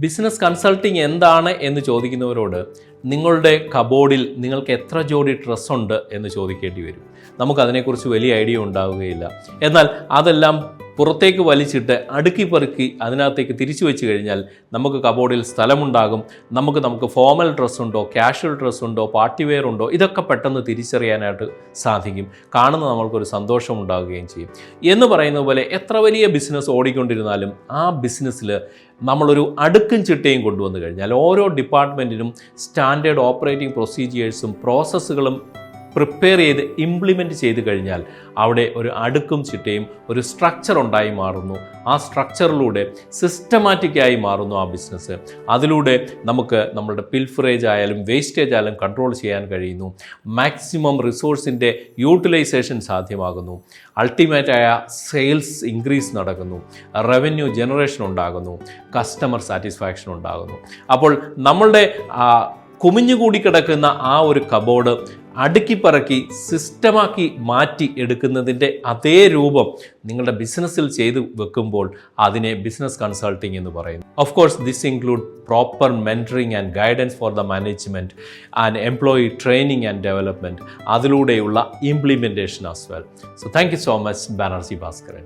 Business consulting എന്താണ് എന്ന് ചോദിക്കുന്നവരോട് നിങ്ങളുടെ കബോർഡിൽ നിങ്ങൾക്ക് എത്ര ജോഡി ഡ്രസ്സുണ്ട് എന്ന് ചോദിക്കേണ്ടി വരും. നമുക്കതിനെക്കുറിച്ച് വലിയ ഐഡിയ ഉണ്ടാവുകയില്ല. എന്നാൽ അതെല്ലാം പുറത്തേക്ക് വലിച്ചിട്ട് അടുക്കി പെറുക്കി അതിനകത്തേക്ക് തിരിച്ചു വെച്ച് കഴിഞ്ഞാൽ നമുക്ക് കബോർഡിൽ സ്ഥലമുണ്ടാകും. നമുക്ക് ഫോമൽ ഡ്രസ്സുണ്ടോ, കാഷ്വൽ ഡ്രസ്സുണ്ടോ, പാർട്ടി വെയർ ഉണ്ടോ, ഇതൊക്കെ പെട്ടെന്ന് തിരിച്ചറിയാനായിട്ട് സാധിക്കും. കാണുന്ന നമ്മൾക്കൊരു സന്തോഷം ഉണ്ടാവുകയും ചെയ്യും. എന്ന് പറയുന്ന പോലെ എത്ര വലിയ ബിസിനസ് ഓടിക്കൊണ്ടിരുന്നാലും ആ ബിസിനസ്സിൽ നമ്മളൊരു അടുക്കും ചിട്ടയും കൊണ്ടുവന്നു കഴിഞ്ഞാൽ ഓരോ ഡിപ്പാർട്ട്മെൻറ്റിനും സ്റ്റാൻഡേർഡ് ഓപ്പറേറ്റിംഗ് പ്രൊസീജിയേഴ്സും പ്രോസസ്സുകളും പ്രിപ്പയർ ചെയ്ത് ഇംപ്ലിമെൻറ്റ് ചെയ്ത് കഴിഞ്ഞാൽ അവിടെ ഒരു അടുക്കും ചിട്ടയും ഒരു സ്ട്രക്ചർ ഉണ്ടായി മാറുന്നു. ആ സ്ട്രക്ചറിലൂടെ സിസ്റ്റമാറ്റിക്കായി മാറുന്നു ആ ബിസിനസ്. അതിലൂടെ നമുക്ക് നമ്മളുടെ പിൽഫറേജ് ആയാലും വേസ്റ്റേജ് ആയാലും കൺട്രോൾ ചെയ്യാൻ കഴിയുന്നു. മാക്സിമം റിസോഴ്സിൻ്റെ യൂട്ടിലൈസേഷൻ സാധ്യമാകുന്നു. അൾട്ടിമേറ്റായ സെയിൽസ് ഇൻക്രീസ് നടക്കുന്നു. റവന്യൂ ജനറേഷൻ ഉണ്ടാകുന്നു. കസ്റ്റമർ സാറ്റിസ്ഫാക്ഷൻ ഉണ്ടാകുന്നു. അപ്പോൾ നമ്മളുടെ കുമിഞ്ഞുകൂടി കിടക്കുന്ന ആ ഒരു കബോർഡ് അടുക്കിപ്പറക്കി സിസ്റ്റമാക്കി മാറ്റി എടുക്കുന്നതിൻ്റെ അതേ രൂപം നിങ്ങളുടെ ബിസിനസ്സിൽ ചെയ്തു വെക്കുമ്പോൾ അതിനെ ബിസിനസ് കൺസൾട്ടിംഗ് എന്ന് പറയുന്നു. Of course this include proper mentoring and guidance for the management and employee training and development, അതിലൂടെയുള്ള implementation as well. So thank you so much, Banerjee Bhaskaran.